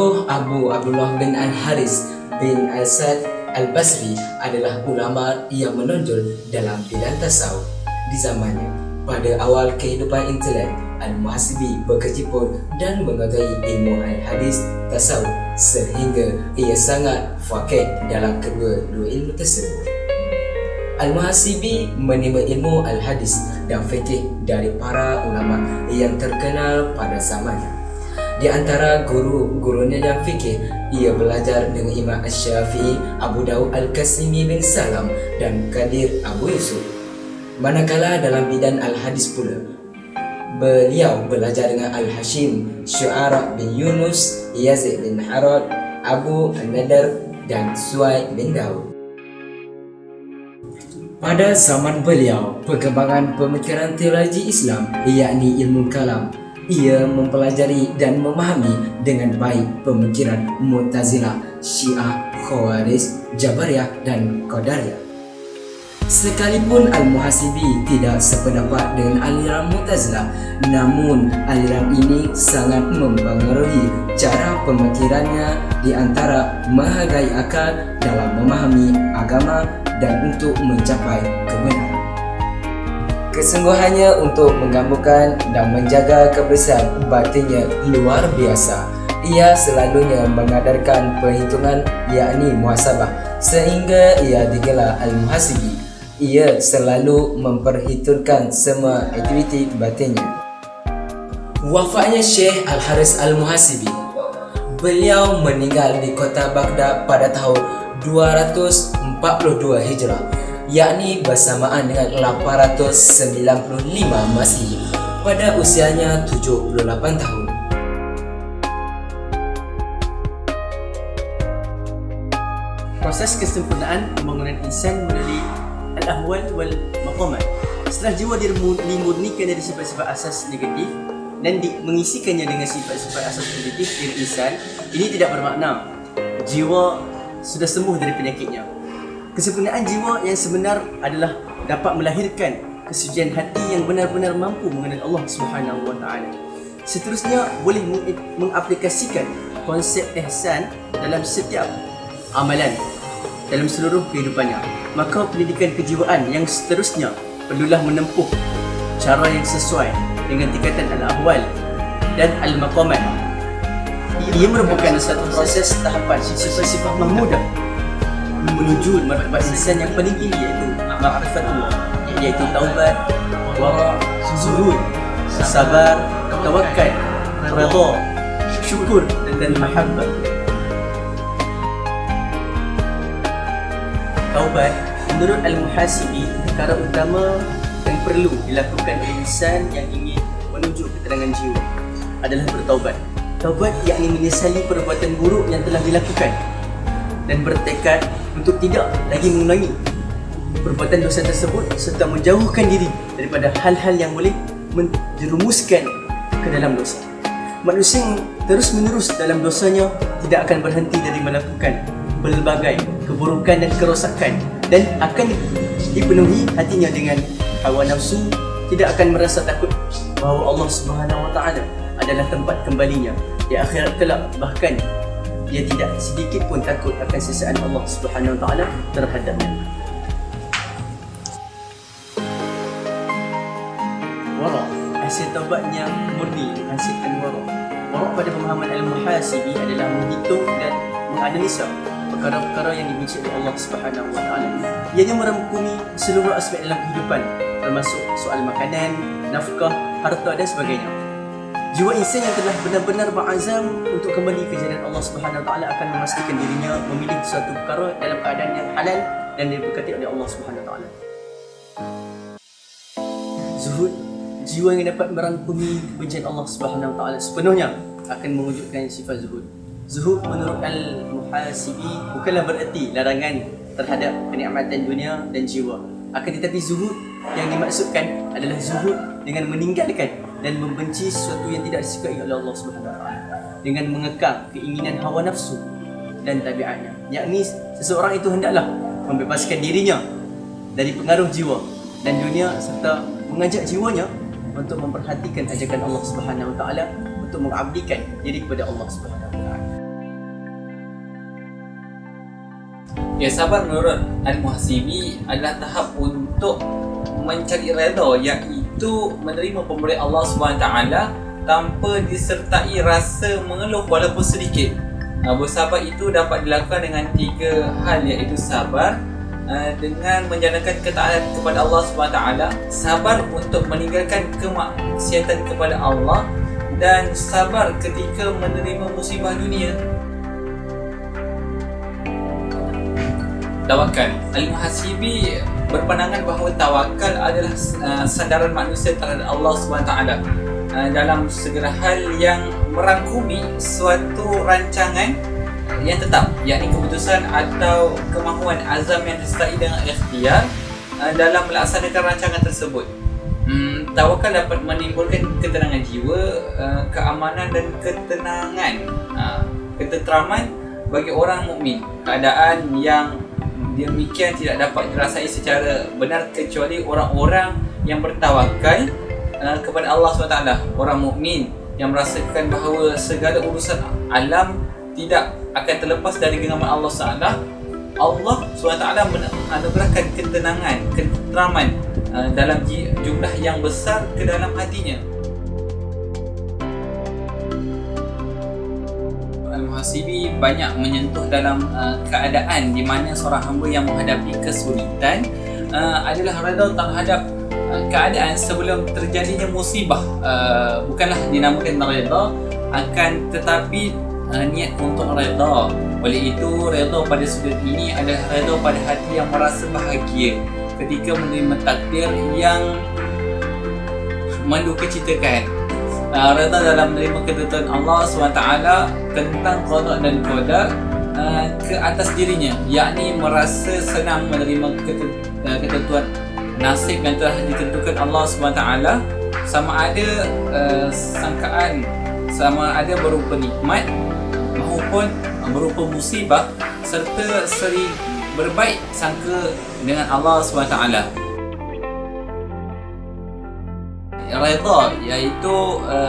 Tokoh Abu Abdullah bin Al-Haris bin Al-Sad Al-Basri adalah ulama yang menonjol dalam bidang tasawuf di zamannya. Pada awal kehidupan intelek, Al-Muhasibi berkecimpung dan menguasai ilmu al-hadis tasawuf sehingga ia sangat faqih dalam kedua-dua ilmu tersebut. Al-Muhasibi menerima ilmu al-hadis dan fiqh dari para ulama yang terkenal pada zamannya. Di antara guru-gurunya dalam fikih, ia belajar dengan Imam Asy-Syafi'i, Abu Dawud Al-Qasimi bin Salam dan Qadir Abu Yusuf. Manakala dalam bidang al-hadis pula, beliau belajar dengan Al-Hashim, Syu'ara bin Yunus, Yazid bin Harad, Abu An-Nadar dan Suwaid bin Daud. Pada zaman beliau, perkembangan pemikiran teologi Islam, yakni ilmu kalam, ia mempelajari dan memahami dengan baik pemikiran Mu'tazilah, Syiah, Khawarij, Jabariyah dan Qadariyah. Sekalipun Al-Muhasibi tidak sependapat dengan aliran Mu'tazilah, namun aliran ini sangat mempengaruhi cara pemikirannya di antara menghargai akal dalam memahami agama dan untuk mencapai kebenaran. Kesungguhannya untuk menggabungkan dan menjaga kebersihan batinnya luar biasa. Ia selalunya mengadarkan perhitungan yakni muhasabah sehingga ia digelar Al-Muhasibi. Ia selalu memperhitungkan semua aktiviti batinnya. Wafatnya Syekh Al-Haris Al-Muhasibi. Beliau meninggal di kota Baghdad pada tahun 242 Hijrah, yakni bersamaan dengan 895 Masehi, pada usianya 78 tahun. Proses kesempurnaan pembangunan insan melalui al-ahwal wal maqamat. Setelah jiwa dimurnikan dari sifat-sifat asas negatif dan mengisikannya dengan sifat-sifat asas positif diri insan, ini tidak bermakna jiwa sudah sembuh dari penyakitnya. Kesempurnaan jiwa yang sebenar adalah dapat melahirkan kesucian hati yang benar-benar mampu mengenal Allah Subhanahu wa taala. Seterusnya boleh mengaplikasikan konsep ihsan dalam setiap amalan dalam seluruh kehidupannya. Maka pendidikan kejiwaan yang seterusnya perlulah menempuh cara yang sesuai dengan tingkatan al-ahwal dan al-maqamat. Ia merupakan satu proses tahapan sifat-sifat mahmudah menuju martabat insan yang paling tinggi, iaitu ma'rifatullah, iaitu taubat, wara', zuhud, sabar, tawakal, redha, syukur dan mahabbah. Taubat menurut Al-Muhasibi, perkara utama yang perlu dilakukan oleh insan yang ingin menuju keterangan jiwa adalah bertaubat. Taubat yakni menyesali perbuatan buruk yang telah dilakukan dan bertekad untuk tidak lagi mengulangi perbuatan dosa tersebut serta menjauhkan diri daripada hal-hal yang boleh menjerumuskan ke dalam dosa. Manusia yang terus-menerus dalam dosanya tidak akan berhenti dari melakukan pelbagai keburukan dan kerosakan, dan akan dipenuhi hatinya dengan hawa nafsu, tidak akan merasa takut bahawa Allah Subhanahu wa taala adalah tempat kembalinya di akhirat kelak. Bahkan dia tidak sedikit pun takut akan siksaan Allah Subhanahu wa taala terhadapnya. Wara', hasil taubatnya murni menghasilkan wara'. Wara' pada pemahaman Al-Muhasibi adalah menghitung dan menganalisa perkara-perkara yang dibenci oleh Allah Subhanahu wa taala. Ianya merangkumi seluruh aspek dalam kehidupan, termasuk soal makanan, nafkah, harta dan sebagainya. Jiwa insan yang telah benar-benar berazam untuk kembali ke jalan Allah Subhanahu wa taala akan memastikan dirinya memilih suatu perkara dalam keadaan yang halal dan diberkati oleh Allah Subhanahu wa taala. Zuhud, jiwa yang dapat merangkumi kebencian Allah Subhanahu wa taala sepenuhnya akan mewujudkan sifat zuhud. Zuhud menurut Al-Muhasibi bukanlah bererti larangan terhadap kenikmatan dunia dan jiwa. Akan tetapi zuhud yang dimaksudkan adalah zuhud dengan meninggalkan dan membenci sesuatu yang tidak disukai oleh Allah Subhanahu wa taala, dengan mengekang keinginan hawa nafsu dan tabiatnya, yakni seseorang itu hendaklah membebaskan dirinya dari pengaruh jiwa dan dunia serta mengajak jiwanya untuk memperhatikan ajakan Allah Subhanahu wa taala, untuk mengabdikan diri kepada Allah Subhanahu wa taala. Ya, sabar menurut Al-Muhasibi adalah tahap untuk mencari redha, iaitu menerima pemberian Allah SWT tanpa disertai rasa mengeluh walaupun sedikit. Bersabar itu dapat dilakukan dengan 3 hal, iaitu sabar dengan menjalankan ketaatan kepada Allah SWT, sabar untuk meninggalkan kemaksiatan kepada Allah, dan sabar ketika menerima musibah dunia. Tawakal. Al-Muhasibi berpandangan bahawa tawakal adalah sandaran manusia terhadap Allah SWT dalam segala hal yang merangkumi suatu rancangan yang tetap, yakni keputusan atau kemahuan azam yang disertai dengan ikhtiar dalam melaksanakan rancangan tersebut. Tawakal dapat menimbulkan ketenangan jiwa, keamanan dan ketenteraman bagi orang mukmin. Keadaan yang demikian tidak dapat dirasai secara benar kecuali orang-orang yang bertawakal kepada Allah SWT. Orang mukmin yang merasakan bahawa segala urusan alam tidak akan terlepas dari genggaman Allah SWT. Allah SWT menganugerahkan ketenangan, ketenteraman dalam jumlah yang besar ke dalam hatinya. Al-Muhasibi banyak menyentuh dalam keadaan di mana seorang hamba yang menghadapi kesulitan adalah redha terhadap keadaan sebelum terjadinya musibah. Bukanlah dinamakan redha, akan tetapi niat untuk redha. Oleh itu, redha pada sudut ini adalah redha pada hati yang merasa bahagia ketika menerima takdir yang mendukacitakan. Redha dalam menerima ketentuan Allah SWT tentang qada dan qadar ke atas dirinya, yakni merasa senang menerima ketentuan nasib yang telah ditentukan Allah SWT, sama ada sangkaan, sama ada berupa nikmat maupun berupa musibah, serta sering berbaik sangka dengan Allah SWT. Redha iaitu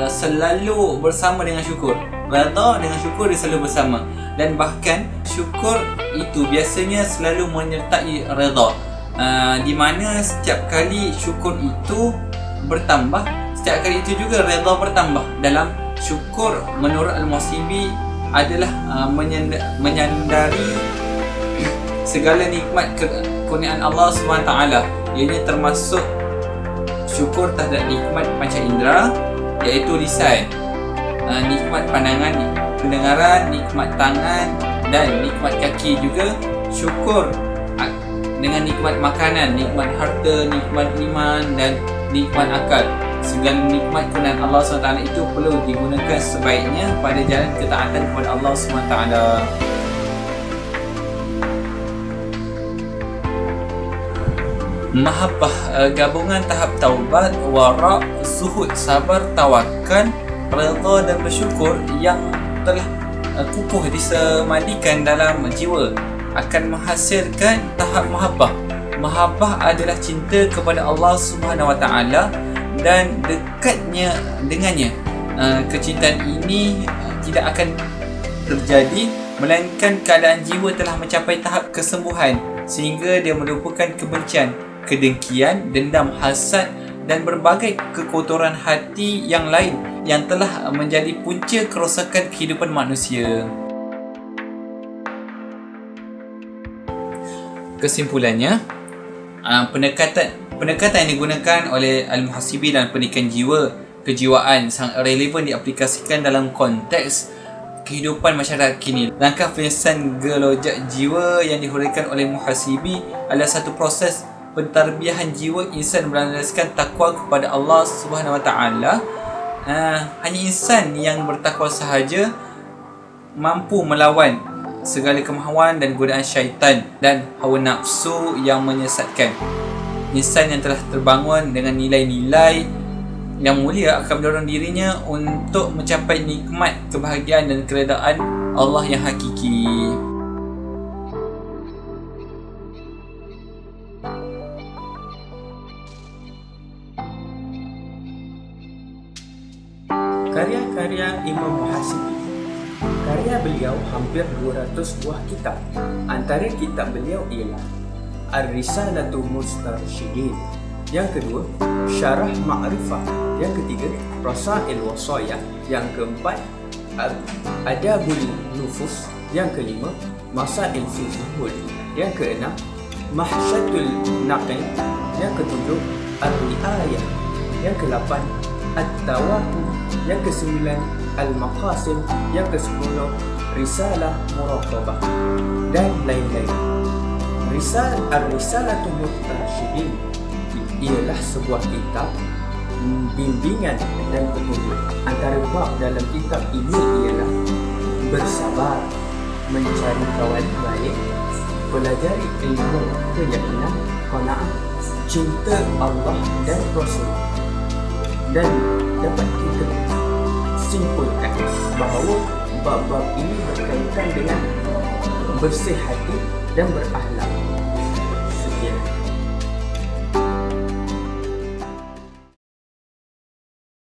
selalu bersama dengan syukur. Redha dengan syukur dia selalu bersama, dan bahkan syukur itu biasanya selalu menyertai redha. Di mana setiap kali syukur itu bertambah, setiap kali itu juga redha bertambah. Dalam syukur menurut Al-Muhasibi adalah menyandari segala nikmat kurniaan Allah SWT, ianya termasuk syukur terhadap nikmat panca indera, iaitu lisan, nikmat pandangan, pendengaran, nikmat tangan dan nikmat kaki. Juga syukur dengan nikmat makanan, nikmat harta, nikmat iman dan nikmat akal. Segala nikmat kurniaan Allah SWT itu perlu digunakan sebaiknya pada jalan ketaatan kepada Allah SWT. Mahabbah, gabungan tahap taubat, wara', zuhud, sabar, tawakal, redha dan bersyukur yang telah kukuh disemadikan dalam jiwa akan menghasilkan tahap mahabbah. Mahabbah adalah cinta kepada Allah Subhanahu Wa Taala dan dekatnya dengannya. Kecintaan ini tidak akan terjadi melainkan keadaan jiwa telah mencapai tahap kesembuhan, sehingga dia merupakan kebencian, kedengkian, dendam, hasad dan berbagai kekotoran hati yang lain yang telah menjadi punca kerosakan kehidupan manusia. Kesimpulannya, pendekatan yang digunakan oleh Al-Muhasibi dalam pendidikan kejiwaan sangat relevan diaplikasikan dalam konteks kehidupan masyarakat kini. Langkah penyelesaian gelojak jiwa yang dihuraikan oleh Muhasibi adalah satu proses pentarbiahan jiwa insan berlandaskan takwa kepada Allah Subhanahu Wa Taala. Hanya insan yang bertakwa sahaja mampu melawan segala kemahuan dan godaan syaitan dan hawa nafsu yang menyesatkan. Insan yang telah terbangun dengan nilai-nilai yang mulia akan mendorong dirinya untuk mencapai nikmat, kebahagiaan dan keredaan Allah yang hakiki. Karya-karya Imam Muhasibi. Karya beliau hampir 200 buah kitab. Antara kitab beliau ialah Ar-Risalatu Mustarsyidin. Yang kedua, Syarah Ma'rifah. Yang ketiga, Rasail Wasaya. Yang keempat, Adabul Nufus. Yang kelima, Masail fi Zuhud. Yang keenam, Mahsyatul Naqil. Yang ketujuh, Ar-Riayah. Yang kelapan, At-Tawahum. Yang kesembilan, Al-Maqasim. Yang kesepuluh, Risalah Muraqabah dan lain-lain. Ar-Risalatu Mustarsyidin ialah sebuah kitab bimbingan dan petunjuk. Antara bab dalam kitab ini ialah bersabar, mencari kawan baik, pelajari ilmu keyakinan, qanaah, cinta Allah dan Rasul. Dan dapat kita simpulkan bahawa bab-bab ini berkaitan dengan bersih hati dan berakhlak.